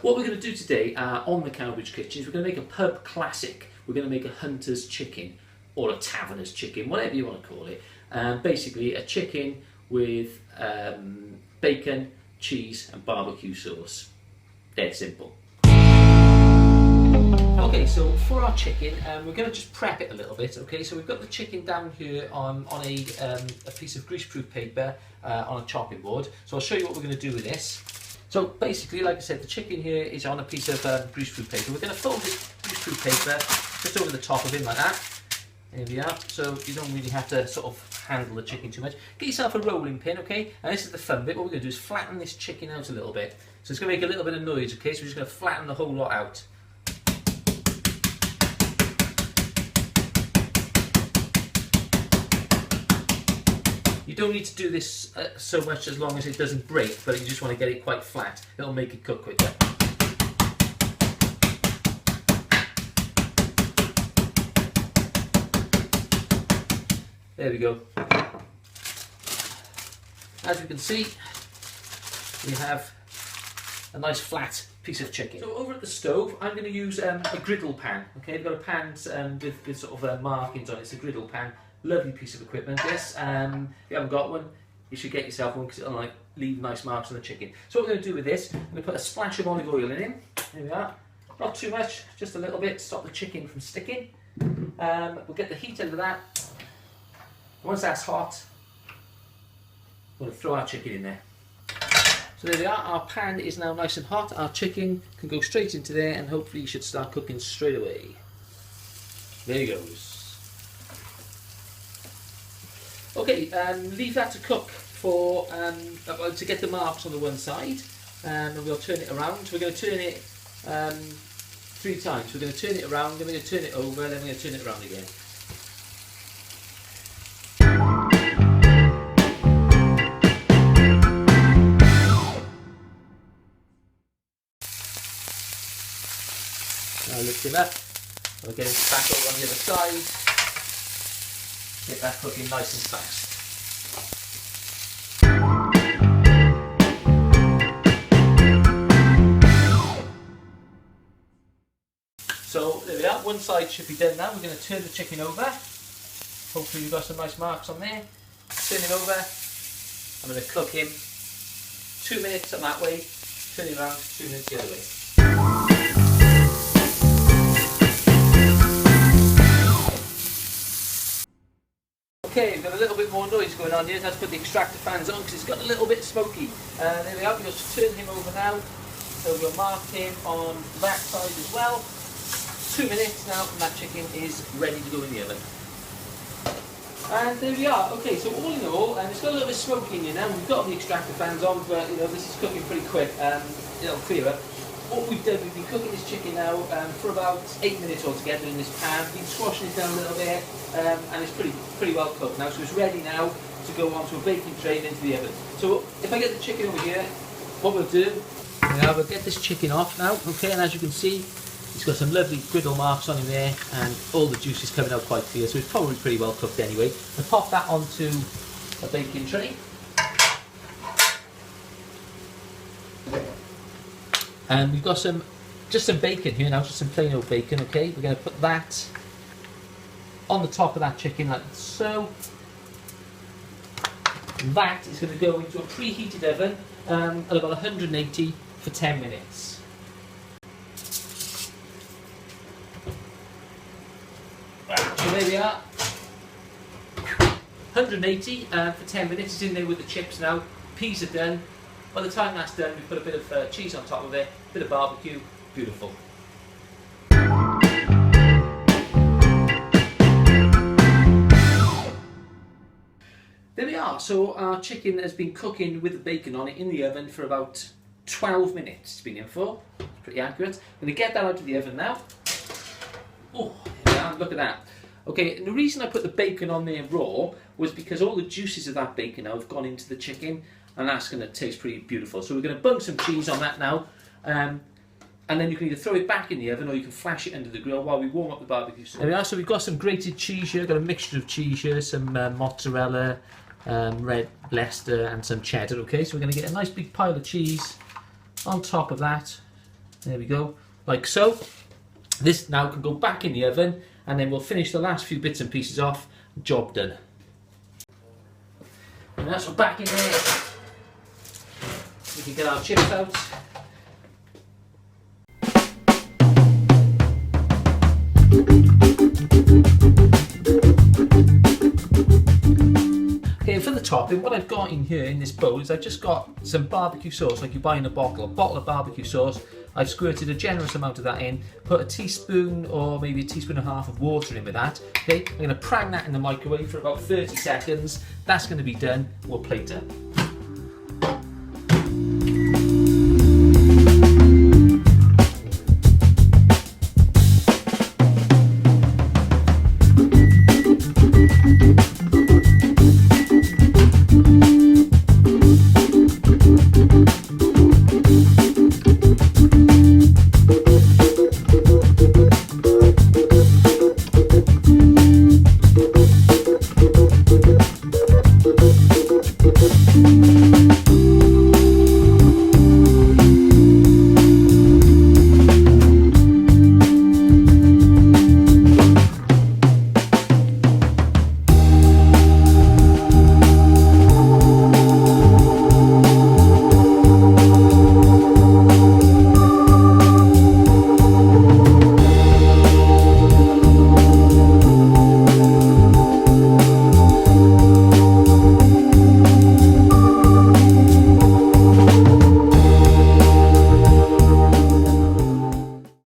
What we're going to do today on the Cowbridge Kitchen is we're going to make a pub classic. We're going to make a hunter's chicken or a taverner's chicken, whatever you want to call it. Basically a chicken with bacon, cheese and barbecue sauce. Dead simple. Okay, so for our chicken, we're going to just prep it a little bit. Okay, so we've got the chicken down here on a piece of greaseproof paper on a chopping board. So I'll show you what we're going to do with this. So basically, like I said, the chicken here is on a piece of greaseproof paper. We're going to fold this greaseproof paper just over the top of it like that. There we are. So you don't really have to sort of handle the chicken too much. Get yourself a rolling pin, okay? And this is the fun bit. What we're going to do is flatten this chicken out a little bit. So it's going to make a little bit of noise, okay? So we're just going to flatten the whole lot out. You don't need to do this so much as long as it doesn't break, but you just want to get it quite flat. It'll make it cook quicker. There we go. As you can see, we have a nice flat piece of chicken. So over at the stove, I'm going to use a griddle pan. Okay, I've got a pan with sort of markings on it. It's a griddle pan. Lovely piece of equipment this. If you haven't got one, you should get yourself one because it'll leave nice marks on the chicken. So what we're going to do with this, I'm going to put a splash of olive oil in it. There we are. Not too much, just a little bit to stop the chicken from sticking. We'll get the heat under that. Once that's hot, we're going to throw our chicken in there. So there we are, our pan is now nice and hot. Our chicken can go straight into there and hopefully should start cooking straight away. There he goes. Okay, leave that to cook for to get the marks on the one side, and we'll turn it around. We're going to turn it 3 times. We're going to turn it around, then we're going to turn it over, then we're going to turn it around again. Now lift him up. We'll get it back over on the other side. Get that cooking nice and fast. So there we are, one side should be done now. We're going to turn the chicken over. Hopefully we've got some nice marks on there. Turn him over. I'm going to cook him 2 minutes on that way, turn him around 2 minutes the other way. Okay, we've got a little bit more noise going on here. Let's put the extractor fans on because it's got a little bit smoky. There we are, we'll just turn him over now. So we'll mark him on that side as well. 2 minutes now and that chicken is ready to go in the oven. And there we are. Okay, so all in all, it's got a little bit smoky in here now. We've got the extractor fans on, but this is cooking pretty quick. It'll clear up. What we've done, we've been cooking this chicken now for about 8 minutes altogether in this pan. We've been squashing it down a little bit, and it's pretty well cooked now. So it's ready now to go onto a baking tray and into the oven. So if I get the chicken over here, what we'll do, we'll get this chicken off now. Okay, and as you can see, it's got some lovely griddle marks on him there, and all the juice is coming out quite clear. So it's probably pretty well cooked anyway. We'll pop that onto a baking tray. And we've got just some bacon here now, just some plain old bacon, okay? We're going to put that on the top of that chicken like so. That is going to go into a preheated oven at about 180 for 10 minutes. So there we are. 180 for 10 minutes. It's in there with the chips now. Peas are done. By the time that's done, we put a bit of cheese on top of it, a bit of barbecue, beautiful. There we are, so our chicken has been cooking with the bacon on it in the oven for about 12 minutes it's been in for. It's pretty accurate. I'm going to get that out of the oven now. Oh, there we are, look at that. Okay, and the reason I put the bacon on there raw was because all the juices of that bacon now have gone into the chicken, and that's going to taste pretty beautiful. So we're going to bung some cheese on that now, and then you can either throw it back in the oven or you can flash it under the grill while we warm up the barbecue sauce. There we are, so we've got some grated cheese here, got a mixture of cheese here, some mozzarella, red Leicester and some cheddar. Okay, so we're going to get a nice big pile of cheese on top of that. There we go, like so. This now can go back in the oven, and then we'll finish the last few bits and pieces off. Job done. And that's what back in there. We can get our chips out. Okay, for the topping, what I've got in here in this bowl is I've just got some barbecue sauce, like you buy in a bottle of barbecue sauce. I've squirted a generous amount of that in, put a teaspoon or maybe a teaspoon and a half of water in with that. Okay, I'm going to prang that in the microwave for about 30 seconds. That's going to be done. We'll plate it.